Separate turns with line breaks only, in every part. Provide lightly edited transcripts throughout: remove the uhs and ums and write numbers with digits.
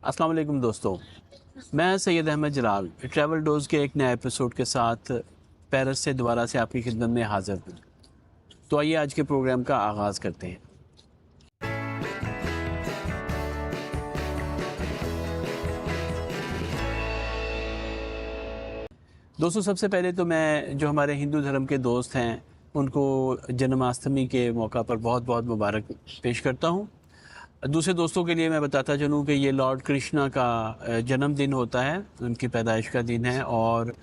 अस्सलाम वालेकुम दोस्तों, मैं सैयद अहमद जलाल ट्रैवल डोज़ के एक नए एपिसोड के साथ पेरिस से दोबारा से आपकी खिदमत में हाज़िर हूँ। तो आइए आज के प्रोग्राम का आगाज़ करते हैं। दोस्तों सबसे पहले तो मैं जो हमारे हिंदू धर्म के दोस्त हैं, उनको जन्माष्टमी के मौका पर बहुत-बहुत मुबारक पेश करता हूँ। दूसरे दोस्तों के लिए मैं बताता चलूँ कि ये लॉर्ड कृष्णा का जन्मदिन होता है, उनकी पैदाइश का दिन है और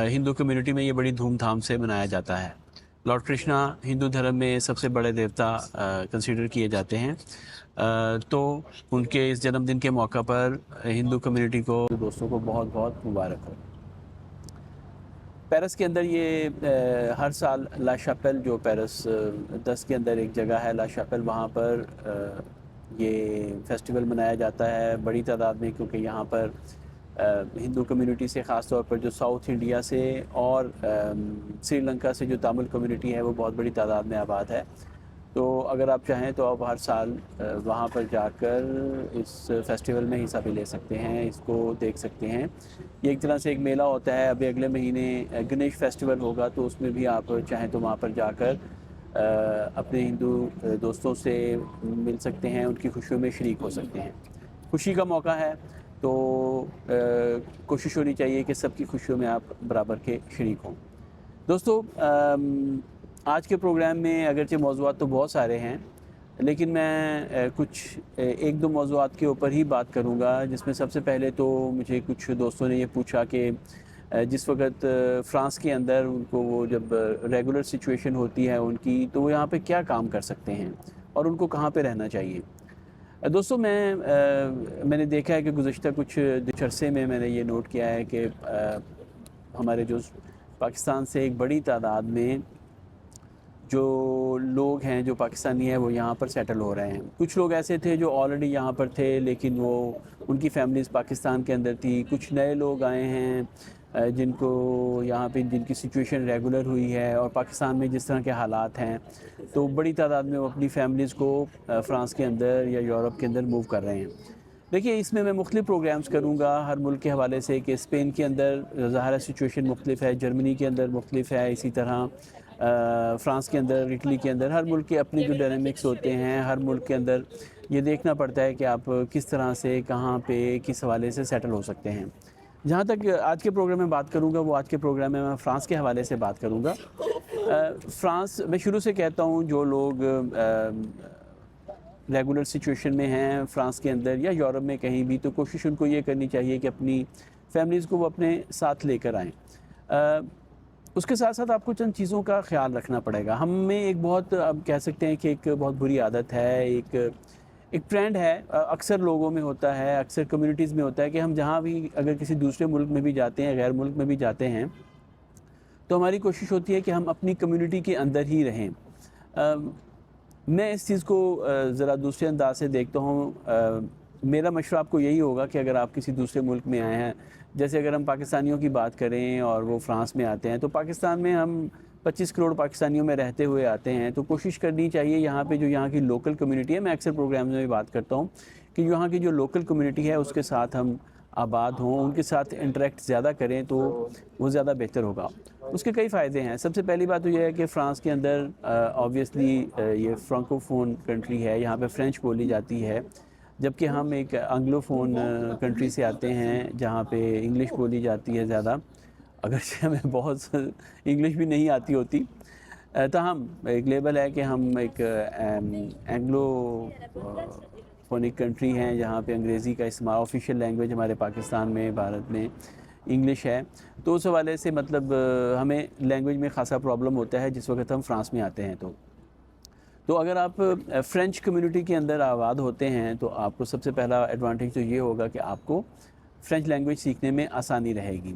हिंदू कम्युनिटी में ये बड़ी धूमधाम से मनाया जाता है। लॉर्ड कृष्णा हिंदू धर्म में सबसे बड़े देवता कंसीडर किए जाते हैं। तो उनके इस जन्मदिन के मौका पर हिंदू कम्युनिटी को दोस्तों को बहुत-बहुत मुबारक हो। पेरिस के अंदर ये हर साल ला शापेल जो पेरिस 10 के अंदर एक जगह है ला शापेल, वहाँ पर ये फेस्टिवल मनाया जाता है बड़ी तादाद में, क्योंकि यहाँ पर हिंदू कम्युनिटी से ख़ास तौर पर जो साउथ इंडिया से और श्रीलंका से जो तमिल कम्युनिटी है वो बहुत बड़ी तादाद में आबाद है। तो अगर आप चाहें तो आप हर साल वहाँ पर जाकर इस फेस्टिवल में हिस्सा भी ले सकते हैं, इसको देख सकते हैं। ये एक तरह से एक मेला होता है। अभी अगले महीने गणेश फेस्टिवल होगा, तो उसमें भी आप चाहें तो वहाँ पर जाकर अपने हिंदू दोस्तों से मिल सकते हैं, उनकी खुशियों में शरीक हो सकते हैं। खुशी का मौका है तो कोशिश होनी चाहिए कि सबकी खुशियों में आप बराबर के शरीक हों। दोस्तों आज के प्रोग्राम में अगरचे मौज़ूआत तो बहुत सारे हैं, लेकिन मैं कुछ एक दो मौज़ूआत के ऊपर ही बात करूँगा, जिसमें सबसे पहले तो मुझे कुछ दोस्तों ने ये पूछा कि जिस वक़्त फ़्रांस के अंदर उनको वो जब रेगुलर सिचुएशन होती है उनकी, तो वो यहाँ पे क्या काम कर सकते हैं और उनको कहाँ पे रहना चाहिए। दोस्तों मैंने देखा है कि गुज़िश्ता कुछ अरसे में मैंने ये नोट किया है कि हमारे जो पाकिस्तान से एक बड़ी तादाद में जो लोग हैं, जो पाकिस्तानी हैं, वो यहाँ पर सेटल हो रहे हैं। कुछ लोग ऐसे थे जो ऑलरेडी यहाँ पर थे, लेकिन वो उनकी फैमिलीज़ पाकिस्तान के अंदर थी। कुछ नए लोग आए हैं जिनको यहाँ पे जिनकी सिचुएशन रेगुलर हुई है और पाकिस्तान में जिस तरह के हालात हैं, तो बड़ी तादाद में वो अपनी फैमिलीज़ को फ़्रांस के अंदर या यूरोप के अंदर मूव कर रहे हैं। देखिए, इसमें मैं मुख्तलिफ़ प्रोग्राम्स करूँगा हर मुल्क के हवाले से कि स्पेन के अंदर ज़ाहिर है सिचुएशन मुख्तलिफ़ है, जर्मनी के अंदर मुख्तलिफ़ है, इसी तरह फ़्रांस के अंदर, इटली के अंदर, हर मुल्क के अपने जो डायनामिक्स होते हैं, हर मुल्क के अंदर ये देखना पड़ता है कि आप किस तरह से, कहाँ पे, किस हवाले से सेटल हो सकते हैं। जहाँ तक आज के प्रोग्राम में बात करूँगा, वो आज के प्रोग्राम में मैं फ़्रांस के हवाले से बात करूँगा। फ़्रांस मैं शुरू से कहता हूँ, जो लोग रेगुलर सिचुएशन में हैं फ़्रांस के अंदर या यूरोप में कहीं भी, तो कोशिश उनको ये करनी चाहिए कि अपनी फैमिलीज़ को वो अपने साथ लेकर आएँ। उसके साथ-साथ आपको चंद चीज़ों का ख़्याल रखना पड़ेगा। हम में एक बहुत, अब कह सकते हैं कि एक बहुत बुरी आदत है, एक ट्रेंड है, अक्सर लोगों में होता है, अक्सर कम्युनिटीज़ में होता है कि हम जहाँ भी अगर किसी दूसरे मुल्क में भी जाते हैं, गैर मुल्क में भी जाते हैं, तो हमारी कोशिश होती है कि हम अपनी कम्युनिटी के अंदर ही रहें। मैं इस चीज़ को ज़रा दूसरे अंदाज़ से देखता हूँ। मेरा मशवरा आपको यही होगा कि अगर आप किसी दूसरे मुल्क में आए हैं, जैसे अगर हम पाकिस्तानियों की बात करें और वो फ़्रांस में आते हैं, तो पाकिस्तान में हम 25 करोड़ पाकिस्तानियों में रहते हुए आते हैं, तो कोशिश करनी चाहिए यहाँ पे जो यहाँ की लोकल कम्युनिटी है, मैं अक्सर प्रोग्राम्स में भी बात करता हूँ कि यहाँ की जो लोकल कम्युनिटी है उसके साथ हम आबाद हों, उनके साथ इंटरेक्ट ज़्यादा करें, तो वो ज़्यादा बेहतर होगा। उसके कई फ़ायदे हैं। सबसे पहली बात तो ये है कि फ़्रांस के अंदर ऑब्वियसली ये फ्रांकोफ़ोन कंट्री है, यहाँ पे फ़्रेंच बोली जाती है, जबकि हम एक एंग्लोफ़ोन कंट्री से आते हैं जहाँ पे इंग्लिश बोली जाती है ज़्यादा, अगरचे हमें बहुत इंग्लिश भी नहीं आती होती। ताहम एक लेबल है कि हम एक एंग्लो फ़ोनिक कंट्री हैं, जहाँ पे अंग्रेज़ी का इस्तेमाल ऑफ़िशियल लैंग्वेज हमारे पाकिस्तान में, भारत में इंग्लिश है। तो उस हवाले से मतलब हमें लैंग्वेज में ख़ासा प्रॉब्लम होता है जिस वक़्त हम फ़्रांस में आते हैं। तो अगर आप फ़्रेंच कम्युनिटी के अंदर आबाद होते हैं, तो आपको सबसे पहला एडवांटेज तो ये होगा कि आपको फ़्रेंच लैंग्वेज सीखने में आसानी रहेगी।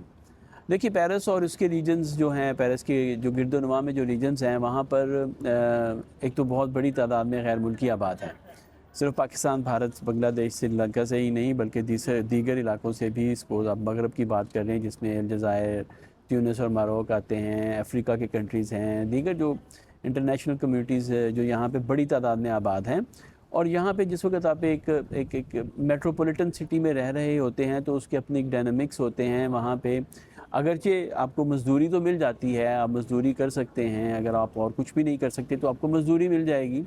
देखिए, पेरिस और उसके रीजन्स जो हैं, पेरिस के जो गिरदोनुमा में जो रीजन्स हैं, वहाँ पर एक तो बहुत बड़ी तादाद में गैर मुल्की आबाद हैं। सिर्फ़ पाकिस्तान, भारत, बांग्लादेश, श्रीलंका से ही नहीं, बल्कि दीगर इलाकों से भी। सपोज़ आप मगरब की बात कर रहे हैं, जिसमें अलजायर, ट्यूनिस और मारोक आते हैं, अफ्रीका के कंट्रीज़ हैं, दीगर जो इंटरनेशनल कम्युनिटीज़ जो यहाँ पे बड़ी तादाद में आबाद हैं, और यहाँ पे जिस वक़्त आप एक मेट्रोपॉलिटन सिटी में रह रहे होते हैं तो उसके अपने एक डायनामिक्स होते हैं वहाँ पे। अगरचे आपको मज़दूरी तो मिल जाती है, आप मज़दूरी कर सकते हैं, अगर आप और कुछ भी नहीं कर सकते तो आपको मज़दूरी मिल जाएगी।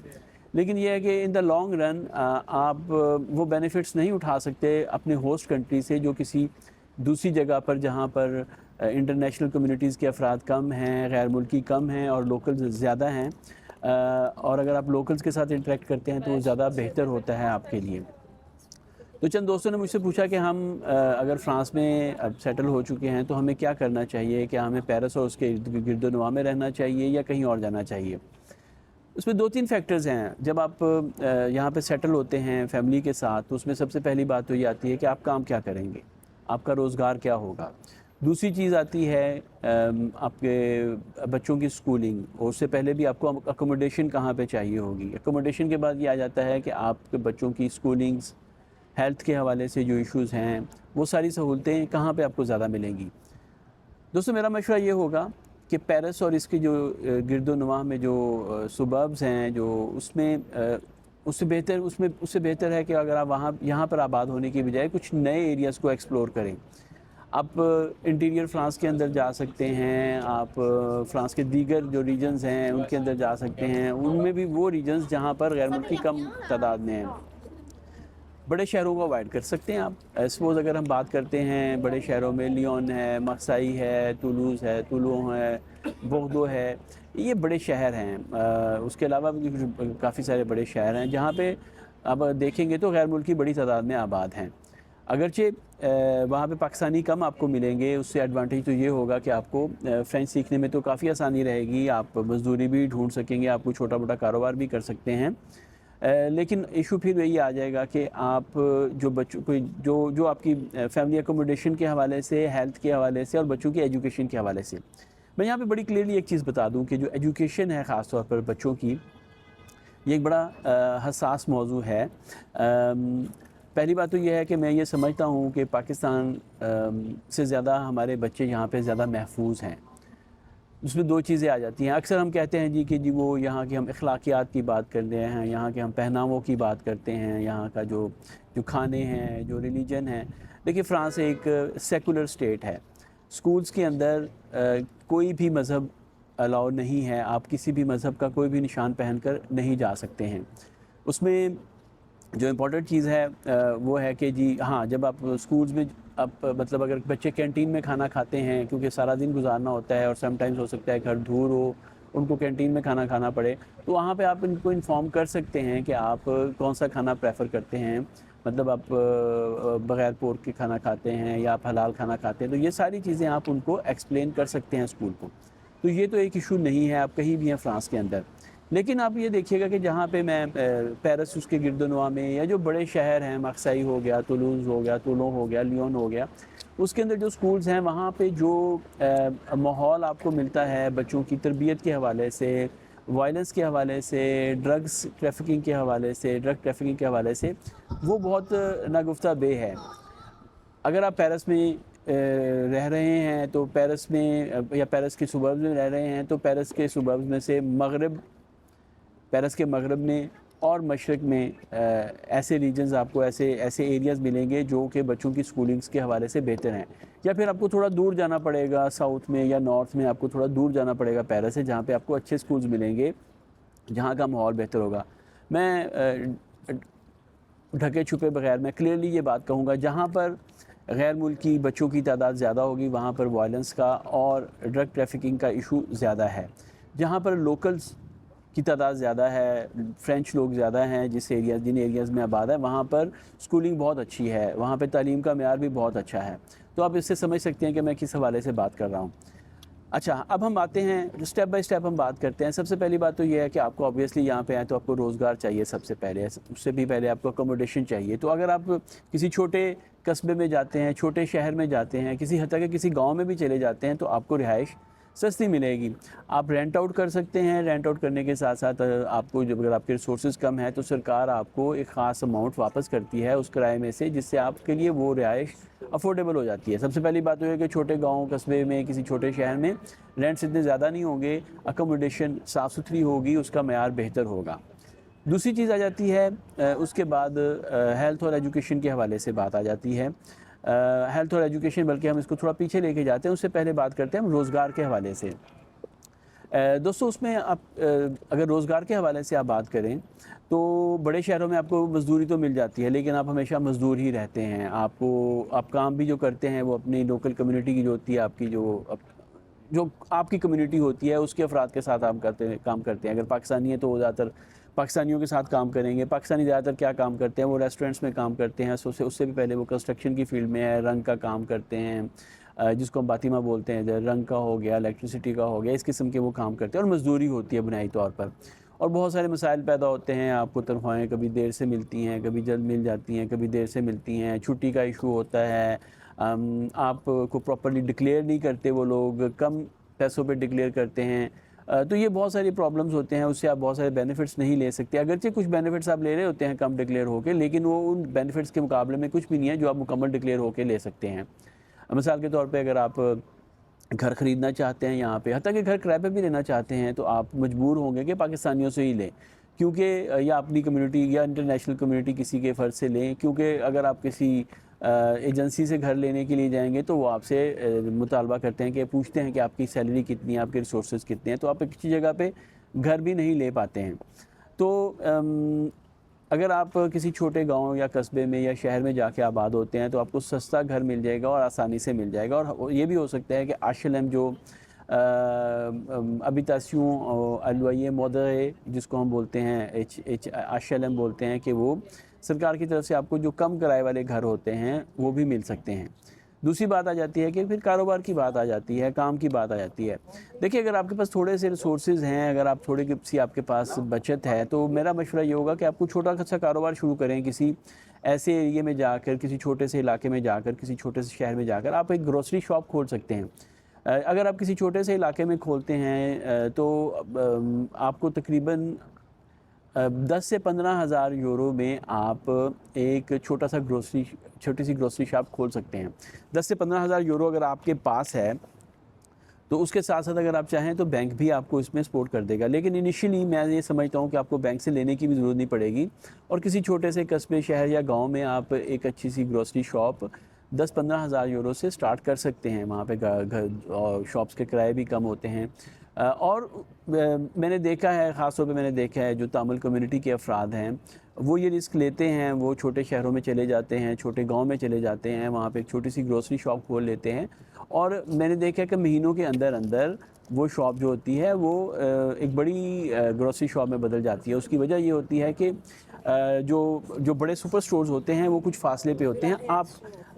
लेकिन ये है कि इन द लॉन्ग रन आप वो बेनिफिट्स नहीं उठा सकते अपने होस्ट कंट्री से, जो किसी दूसरी जगह पर जहाँ पर इंटरनेशनल कम्युनिटीज़ के अफराद कम हैं, गैर मुल्की कम हैं और लोकल्स ज़्यादा हैं। और अगर आप लोकल्स के साथ इंटरेक्ट करते हैं तो वो ज़्यादा बेहतर होता है आपके लिए। तो चंद दोस्तों ने मुझसे पूछा कि हम अगर फ़्रांस में अब सेटल हो चुके हैं तो हमें क्या करना चाहिए? क्या हमें पेरिस और उसके गिरदोनवा में रहना चाहिए या कहीं और जाना चाहिए? उसमें 2-3 फैक्टर्स हैं। जब आप यहाँ पे सेटल होते हैं फैमिली के साथ तो उसमें सबसे पहली बात तो ये आती है कि आप काम क्या करेंगे? आपका रोज़गार क्या होगा? दूसरी चीज़ आती है आपके बच्चों की स्कूलिंग, और उससे पहले भी आपको अकोमोडेशन कहाँ पे चाहिए होगी। अकोमोडेशन के बाद ये आ जाता है कि आपके बच्चों की स्कूलिंग्स, हेल्थ के हवाले से जो इश्यूज़ हैं, वो सारी सहूलतें कहाँ पे आपको ज़्यादा मिलेंगी। दोस्तों मेरा मशवरा ये होगा कि पेरिस और इसके जो गिरदोनवाह में जो सुबर्ब्स हैं, जो उसमें उससे बेहतर है कि अगर आप वहाँ यहाँ पर आबाद होने की बजाय कुछ नए एरियाज़ को एक्सप्लोर करें। आप इंटीरियर फ्रांस के अंदर जा सकते हैं, आप फ्रांस के दीगर जो रीजन्स हैं उनके अंदर जा सकते हैं, उनमें भी वो रीजन्स जहाँ पर गैर मुल्की कम तादाद में हैं। बड़े शहरों को अवॉइड कर सकते हैं आप। सपोज़ अगर हम बात करते हैं बड़े शहरों में, लियोन है, मार्सेई है, टूलूज़ है, टूलों है, बोर्दो है, ये बड़े शहर हैं। उसके अलावा भी काफ़ी सारे बड़े शहर हैं जहाँ पे अब देखेंगे तो गैर मुल्की बड़ी तादाद में आबाद हैं। अगरचे वहाँ पे पाकिस्तानी कम आपको मिलेंगे, उससे एडवांटेज तो ये होगा कि आपको फ़्रेंच सीखने में तो काफ़ी आसानी रहेगी, आप मज़दूरी भी ढूँढ सकेंगे, आप कोई छोटा-मोटा कारोबार भी कर सकते हैं। लेकिन इशू फिर वही आ जाएगा कि आप जो बच्चों को जो आपकी फैमिली अकोमोडेशन के हवाले से, हेल्थ के हवाले से और बच्चों की एजुकेशन के हवाले से। मैं यहाँ पे बड़ी क्लियरली एक चीज़ बता दूँ कि जो एजुकेशन है ख़ास तौर पर बच्चों की, ये एक बड़ा हसास मौजू है। पहली बात तो ये है कि मैं ये समझता हूँ कि पाकिस्तान से ज़्यादा हमारे बच्चे यहाँ पे ज़्यादा महफूज हैं। उसमें 2 चीज़ें आ जाती हैं। अक्सर हम कहते हैं कि जी वो यहाँ की हम अखलाकियात की बात कर रहे हैं, यहाँ के हम पहनावों की बात करते हैं, यहाँ का जो खाने हैं, जो रिलीजन है। देखिए फ़्रांस एक सेकुलर स्टेट है। स्कूल्स के अंदर कोई भी मज़हब अलाउ नहीं है, आप किसी भी मज़हब का कोई भी निशान पहनकर नहीं जा सकते हैं। उसमें जो इम्पोर्टेंट चीज़ है वो है कि जी हाँ, जब आप स्कूल्स में आप मतलब अगर बच्चे कैंटीन में खाना खाते हैं, क्योंकि सारा दिन गुजारना होता है और समटाइम्स हो सकता है घर दूर हो, उनको कैंटीन में खाना खाना पड़े, तो वहाँ पे आप इनको इन्फॉर्म कर सकते हैं कि आप कौन सा खाना प्रेफर करते हैं। मतलब आप बग़ैर पोर्क के खाना खाते हैं या आप हलाल खाना खाते हैं, तो ये सारी चीज़ें आप उनको एक्सप्लेन कर सकते हैं स्कूल को। तो ये तो एक इशू नहीं है, आप कहीं भी हैं फ़्रांस के अंदर। लेकिन आप ये देखिएगा कि जहाँ पे मैं पेरिस उसके गिरदोनवा में या जो बड़े शहर हैं, मार्सेई हो गया, टूलूज़ हो गया, टूलों हो गया, लियोन हो गया, उसके अंदर जो स्कूल्स हैं वहाँ पे जो माहौल आपको मिलता है बच्चों की तरबियत के हवाले से, वायलेंस के हवाले से, ड्रग ट्रैफिकिंग के हवाले से, वो बहुत नागुफ्ता बे है। अगर आप पेरिस में रह रहे हैं तो पेरिस में या पेरिस के सुबर्ब्स में रह रहे हैं तो पेरिस के सुबर्ब्स में से पेरिस के मगरब में और मशरक़ में ऐसे रीजन्स आपको ऐसे एरियाज़ मिलेंगे जो कि बच्चों की स्कूलिंग्स के हवाले से बेहतर हैं। या फिर आपको थोड़ा दूर जाना पड़ेगा, साउथ में या नॉर्थ में आपको थोड़ा दूर जाना पड़ेगा पेरिस से, जहाँ पे आपको अच्छे स्कूल्स मिलेंगे, जहाँ का माहौल बेहतर होगा। मैं ढके छुपे बगैर मैं क्लियरली ये बात कहूँगा, जहाँ पर गैर मुल्की बच्चों की तादाद ज़्यादा होगी वहाँ पर वायलेंस का और ड्रग ट्रैफिकिंग का इशू ज़्यादा है। जहाँ पर लोकल्स की तादाद ज़्यादा है, फ़्रेंच लोग ज़्यादा हैं जिन एरियाज़ में आबाद है, वहाँ पर स्कूलिंग बहुत अच्छी है, वहाँ पे तालीम का मेयार भी बहुत अच्छा है। तो आप इससे समझ सकते हैं कि मैं किस हवाले से बात कर रहा हूँ। अच्छा, अब हम आते हैं स्टेप बाय स्टेप हम बात करते हैं। सबसे पहली बात तो ये है कि आपको ऑब्वियसली यहाँ पे आए तो आपको रोज़गार चाहिए सबसे पहले, उससे भी पहले आपको अकोमोडेशन चाहिए। तो अगर आप किसी छोटे कस्बे में जाते हैं, छोटे शहर में जाते हैं, किसी हत्ता के किसी गाँव में भी चले जाते हैं तो आपको रिहाइश सस्ती मिलेगी। आप रेंट आउट कर सकते हैं, रेंट आउट करने के साथ साथ आपको जब अगर आपके रिसोर्सेज कम है तो सरकार आपको एक ख़ास अमाउंट वापस करती है उस किराए में से, जिससे आपके लिए वो रिहाइश अफोर्डेबल हो जाती है। सबसे पहली बात तो है कि छोटे गाँव कस्बे में किसी छोटे शहर में रेंट्स इतने ज़्यादा नहीं होंगे, अकोमोडेशन साफ़ सुथरी होगी, उसका मेयार बेहतर होगा। दूसरी चीज़ आ जाती है उसके बाद हेल्थ और एजुकेशन के हवाले से बात आ जाती है। हेल्थ और एजुकेशन, बल्कि हम इसको थोड़ा पीछे लेके जाते हैं, उससे पहले बात करते हैं हम रोज़गार के हवाले से। दोस्तों उसमें आप अगर रोज़गार के हवाले से आप बात करें, तो बड़े शहरों में आपको मज़दूरी तो मिल जाती है, लेकिन आप हमेशा मज़दूर ही रहते हैं। आप काम भी जो करते हैं वो अपनी लोकल कम्युनिटी की जो होती है, आपकी जो आपकी कम्युनिटी होती है उसके अफराद के साथ काम करते हैं। अगर पाकिस्तानी है तो वो ज़्यादातर पाकिस्तानियों के साथ काम करेंगे। पाकिस्तानी ज़्यादातर क्या काम करते हैं, वो रेस्टोरेंट्स में काम करते हैं। उससे भी पहले वो कंस्ट्रक्शन की फ़ील्ड में है, रंग का काम करते हैं, जिसको हम बातिमा बोलते हैं, रंग का हो गया, इलेक्ट्रिसिटी का हो गया, इस किस्म के वो काम करते हैं और मज़दूरी होती है बुनियादी तौर पर। और बहुत सारे मसाइल पैदा होते हैं, आपको तनख्वाहें कभी देर से मिलती हैं, कभी जल्द मिल जाती हैं, कभी देर से मिलती हैं, छुट्टी का इशू होता है, आपको प्रॉपर्ली डिक्लेयर नहीं करते वो लोग, कम पैसों पे डिक्लेयर करते हैं। तो ये बहुत सारी प्रॉब्लम्स होते हैं, उससे आप बहुत सारे बेनिफिट्स नहीं ले सकते। अगरचे कुछ बेनिफिट्स आप ले रहे होते हैं कम डिक्लेयर होके, लेकिन वो उन बेनिफिट्स के मुकाबले में कुछ भी नहीं है जो आप मुकम्मल डिक्लेयर होके ले सकते हैं। मिसाल के तौर पे अगर आप घर ख़रीदना चाहते हैं यहाँ पे, हत्ता कि घर किराए पे भी लेना चाहते हैं, तो आप मजबूर होंगे कि पाकिस्तानियों से ही लें, क्योंकि या अपनी कम्युनिटी या इंटरनेशनल कम्युनिटी किसी के फ़र्ज़ से लें, क्योंकि अगर आप किसी एजेंसी से घर लेने के लिए जाएंगे तो वो आपसे मुतालबा करते हैं कि पूछते हैं कि आपकी सैलरी कितनी है, आपके रिसोर्सेज कितने हैं, तो आप एक अच्छी जगह पे घर भी नहीं ले पाते हैं। तो अगर आप किसी छोटे गांव या कस्बे में या शहर में जाके आबाद होते हैं तो आपको सस्ता घर मिल जाएगा और आसानी से मिल जाएगा। और ये भी हो सकता है कि आशलम जो अबितासियों अलवाए मौदे जिसको हम बोलते हैं, एच आशलम बोलते हैं, कि वो सरकार की तरफ से आपको जो कम किराए वाले घर होते हैं वो भी मिल सकते हैं। दूसरी बात आ जाती है कि फिर कारोबार की बात आ जाती है, काम की बात आ जाती है। देखिए, अगर आपके पास थोड़े से रिसोर्सेज हैं, अगर आप थोड़ी सी आपके पास बचत है, तो मेरा मशवरा ये होगा कि आपको छोटा सा कारोबार शुरू करें। किसी ऐसे एरिया में जाकर, किसी छोटे से इलाके में जाकर, किसी छोटे से शहर में जाकर आप एक ग्रोसरी शॉप खोल सकते हैं। अगर आप किसी छोटे से इलाके में खोलते हैं तो आपको तकरीबन 10 से 15,000 यूरो में आप एक छोटी सी ग्रोसरी शॉप खोल सकते हैं। 10 से 15,000 यूरो अगर आपके पास है तो उसके साथ साथ अगर आप चाहें तो बैंक भी आपको इसमें सपोर्ट कर देगा, लेकिन इनिशियली मैं ये समझता हूँ कि आपको बैंक से लेने की भी ज़रूरत नहीं पड़ेगी और किसी छोटे से कस्बे, शहर या गांव में आप एक अच्छी सी ग्रोसरी शॉप 10-15,000 यूरो से स्टार्ट कर सकते हैं। वहाँ पे घर और शॉप्स के किराए भी कम होते हैं। और मैंने देखा है, ख़ास तौर पे मैंने देखा है, जो तामिल कम्युनिटी के अफराद हैं वो ये रिस्क लेते हैं, वो छोटे शहरों में चले जाते हैं, छोटे गांव में चले जाते हैं, वहाँ पे एक छोटी सी ग्रोसरी शॉप खोल लेते हैं और मैंने देखा है कि महीनों के अंदर अंदर वो शॉप जो होती है वो एक बड़ी ग्रोसरी शॉप में बदल जाती है। उसकी वजह ये होती है कि जो बड़े सुपर स्टोर्स होते हैं वो कुछ फासले पे होते हैं। आप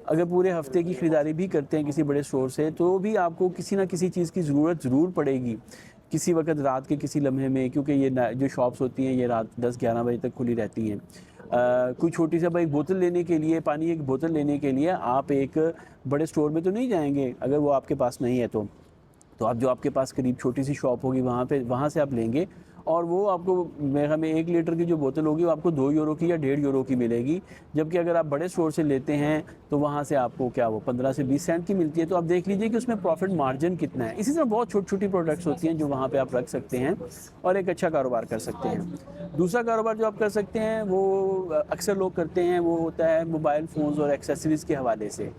अगर पूरे हफ्ते की ख़रीदारी भी करते हैं किसी बड़े स्टोर से, तो भी आपको किसी ना किसी चीज़ की ज़रूरत ज़रूर पड़ेगी किसी वक्त रात के किसी लम्हे में, क्योंकि ये जो शॉप्स होती हैं ये रात 10-11 बजे तक खुली रहती हैं। कोई छोटी सा एक बोतल लेने के लिए, पानी की एक बोतल लेने के लिए आप एक बड़े स्टोर में तो नहीं जाएंगे अगर वो आपके पास नहीं है तो आप जो आपके पास करीब छोटी सी शॉप होगी वहाँ से आप लेंगे और वो आपको मेरे ख्याल में 1 लीटर की जो बोतल होगी वो आपको 2 यूरो की या 1.5 यूरो की मिलेगी। जबकि अगर आप बड़े स्टोर से लेते हैं तो वहाँ से आपको क्या वो 15 से 20 सेंट की मिलती है। तो आप देख लीजिए कि उसमें प्रॉफिट मार्जिन कितना है। इसी तरह बहुत छोटी प्रोडक्ट्स होती हैं जो वहाँ पर आप रख सकते हैं और एक अच्छा कारोबार कर सकते हैं। दूसरा कारोबार जो आप कर सकते हैं वो अक्सर लोग करते हैं, वो होता है मोबाइल फ़ोन्स और एक्सेसरीज़ के हवाले से।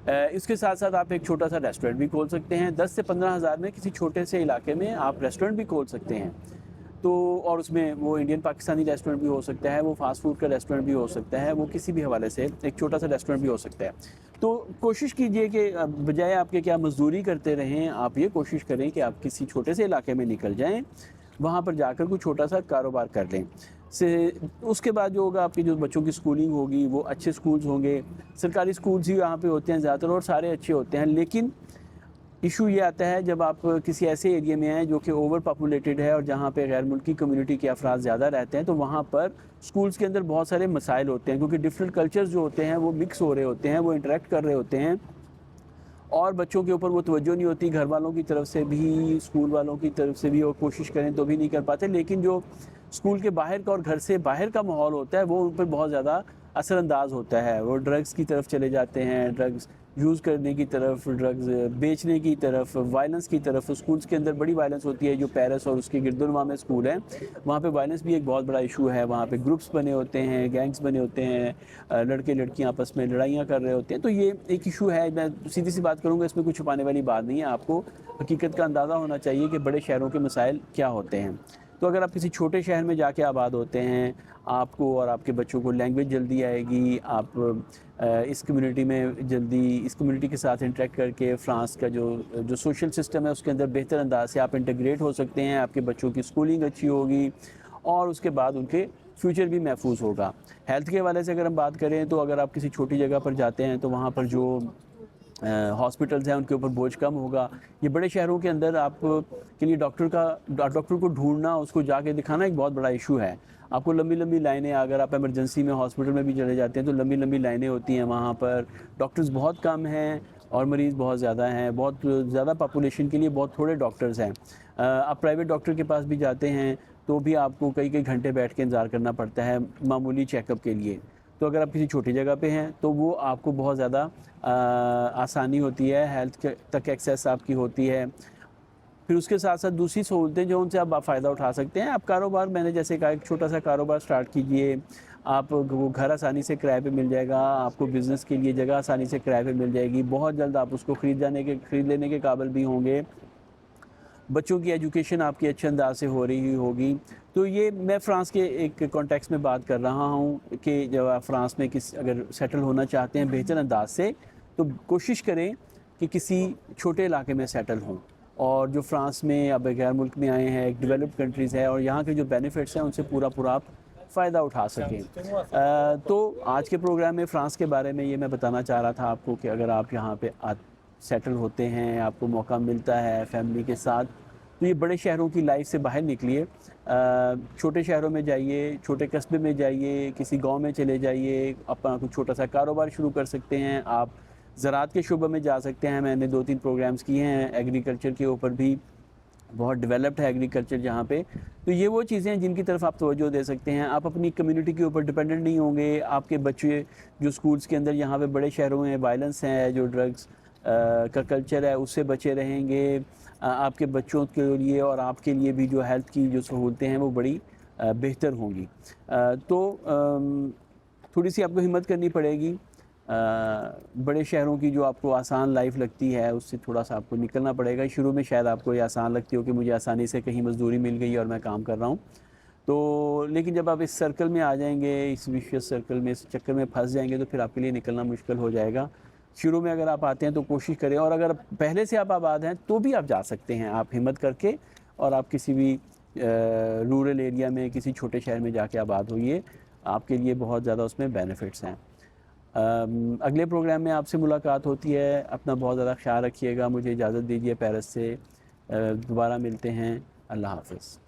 इसके साथ साथ आप एक छोटा सा रेस्टोरेंट भी खोल सकते हैं। 10 से 15,000 में किसी छोटे से इलाके में आप रेस्टोरेंट भी खोल सकते हैं। तो और उसमें वो इंडियन पाकिस्तानी रेस्टोरेंट भी हो सकता है, वो फास्ट फूड का रेस्टोरेंट भी हो सकता है, वो किसी भी हवाले से एक छोटा सा रेस्टोरेंट भी हो सकता है। तो कोशिश कीजिए कि बजाय आपके क्या मज़दूरी करते रहें, आप ये कोशिश करें कि आप किसी छोटे से इलाके में निकल जाएँ, वहाँ पर जाकर कोई छोटा सा कारोबार कर लें। उसके बाद जो होगा, आपकी जो बच्चों की स्कूलिंग होगी वो अच्छे स्कूल्स होंगे। सरकारी स्कूल्स ही यहाँ पे होते हैं ज़्यादातर और सारे अच्छे होते हैं, लेकिन इशू ये आता है जब आप किसी ऐसे एरिया में आएँ जो कि ओवर पॉपुलेटेड है और जहाँ पे गैर मुल्की कम्युनिटी के अफराद ज़्यादा रहते हैं, तो वहाँ पर स्कूल्स के अंदर बहुत सारे मसाइल होते हैं, क्योंकि डिफरेंट कल्चर्स जो होते हैं वो मिक्स हो रहे होते हैं, वो इंटरेक्ट कर रहे होते हैं और बच्चों के ऊपर वो तवज्जो नहीं होती। घर वालों की तरफ से भी, स्कूल वालों की तरफ से भी, और कोशिश करें तो भी नहीं कर पाते। लेकिन जो स्कूल के बाहर का और घर से बाहर का माहौल होता है वो उन पर बहुत ज़्यादा असरअंदाज होता है, वो ड्रग्स की तरफ चले जाते हैं, ड्रग्स यूज़ करने की तरफ, ड्रग्स बेचने की तरफ, वायलेंस की तरफ। स्कूल्स के अंदर बड़ी वायलेंस होती है, जो पेरिस और उसके गिरदुनवा में स्कूल हैं, वहाँ पे वायलेंस भी एक बहुत बड़ा इशू है। वहाँ पे ग्रुप्स बने होते हैं, गैंग्स बने होते हैं, लड़के लड़कियाँ आपस में लड़ाइयाँ कर रहे होते हैं। तो ये एक इशू है, मैं सीधी सी बात करूँगा, इसमें कुछ छुपाने वाली बात नहीं है। आपको हकीकत का अंदाज़ा होना चाहिए कि बड़े शहरों के मसाइल क्या होते हैं। तो अगर आप किसी छोटे शहर में जाके आबाद होते हैं, आपको और आपके बच्चों को लैंग्वेज जल्दी आएगी, आप इस कम्युनिटी में जल्दी इस कम्युनिटी के साथ इंटरेक्ट करके फ्रांस का जो सोशल सिस्टम है उसके अंदर बेहतर अंदाज से आप इंटीग्रेट हो सकते हैं। आपके बच्चों की स्कूलिंग अच्छी होगी और उसके बाद उनके फ्यूचर भी महफूज होगा। हेल्थ के हवाले से अगर हम बात करें, तो अगर आप किसी छोटी जगह पर जाते हैं तो वहाँ पर जो हॉस्पिटल्स हैं उनके ऊपर बोझ कम होगा। ये बड़े शहरों के अंदर आप के लिए डॉक्टर को ढूँढना, उसको जाके दिखाना एक बहुत बड़ा इशू है। आपको लंबी-लंबी लाइनें, अगर आप इमरजेंसी में हॉस्पिटल में भी चले जाते हैं तो लंबी-लंबी लाइनें होती हैं वहाँ पर। डॉक्टर्स बहुत कम हैं और मरीज़ बहुत ज़्यादा हैं। बहुत ज़्यादा पॉपुलेशन के लिए बहुत थोड़े डॉक्टर्स हैं। आप प्राइवेट डॉक्टर के पास भी जाते हैं तो भी आपको कई-कई घंटे बैठ के इंतज़ार करना पड़ता है मामूली चेकअप के लिए। तो अगर आप किसी छोटी जगह पे हैं तो वो आपको बहुत ज़्यादा आसानी होती है, हेल्थ के तक एक्सेस आपकी होती है। फिर उसके साथ-साथ दूसरी सहूलतें जो उनसे आप फ़ायदा उठा सकते हैं। आप कारोबार, मैंने जैसे कहा, एक छोटा-सा कारोबार स्टार्ट कीजिए। आप वो घर आसानी से किराए पे मिल जाएगा, आपको बिज़नेस के लिए जगह आसानी से किराए पे मिल जाएगी। बहुत जल्द आप उसको खरीद लेने के काबिल भी होंगे। बच्चों की एजुकेशन आपकी अच्छे अंदाज से हो रही होगी। तो ये मैं फ़्रांस के एक कॉन्टेक्स्ट में बात कर रहा हूँ कि जब आप फ़्रांस में अगर सेटल होना चाहते हैं बेहतर अंदाज से, तो कोशिश करें कि किसी छोटे इलाके में सेटल हों। और जो फ़्रांस में अब गैर मुल्क में आए हैं, एक डेवलप्ड कंट्रीज़ है और यहाँ के जो बेनिफिट्स हैं उनसे पूरा आप फ़ायदा उठा सकें। तो आज के प्रोग्राम में फ़्रांस के बारे में ये मैं बताना चाह रहा था आपको कि अगर आप यहाँ पे सेटल होते हैं, आपको मौका मिलता है फैमिली के साथ, तो ये बड़े शहरों की लाइफ से बाहर निकलिए। छोटे शहरों में जाइए, छोटे कस्बे में जाइए, किसी गांव में चले जाइए, अपना कुछ छोटा सा कारोबार शुरू कर सकते हैं। आप ज़राअत के शोबे में जा सकते हैं। मैंने 2-3 प्रोग्राम्स किए हैं एग्रीकल्चर के ऊपर भी, बहुत डेवलप्ड है एग्रीकल्चर जहाँ पे। तो ये वो चीज़ें हैं जिनकी तरफ आप तवज्जो दे सकते हैं। आप अपनी कम्युनिटी के ऊपर डिपेंडेंट नहीं होंगे। आपके बच्चे जो स्कूल्स के अंदर यहाँ पे बड़े शहरों में वायलेंस है, जो ड्रग्स का कल्चर है, उससे बचे रहेंगे। आपके बच्चों के लिए और आपके लिए भी जो हेल्थ की जो सहूलतें हैं वो बड़ी बेहतर होंगी। तो थोड़ी सी आपको हिम्मत करनी पड़ेगी। बड़े शहरों की जो आपको आसान लाइफ लगती है उससे थोड़ा सा आपको निकलना पड़ेगा। शुरू में शायद आपको ये आसान लगती हो कि मुझे आसानी से कहीं मज़दूरी मिल गई और मैं काम कर रहा हूँ। तो लेकिन जब आप इस सर्कल में आ जाएँगे, इस विशियस सर्कल में, इस चक्कर में फँस जाएँगे, तो फिर आपके लिए निकलना मुश्किल हो जाएगा। शुरू में अगर आप आते हैं तो कोशिश करें, और अगर पहले से आप आबाद हैं तो भी आप जा सकते हैं। आप हिम्मत करके और आप किसी भी रूरल एरिया में, किसी छोटे शहर में जाके आबाद होइए। आपके लिए बहुत ज़्यादा उसमें बेनिफिट्स हैं। अगले प्रोग्राम में आपसे मुलाकात होती है। अपना बहुत ज़्यादा ख्याल रखिएगा। मुझे इजाज़त दीजिए पेरिस से। दोबारा मिलते हैं। अल्लाह हाफ़िज़।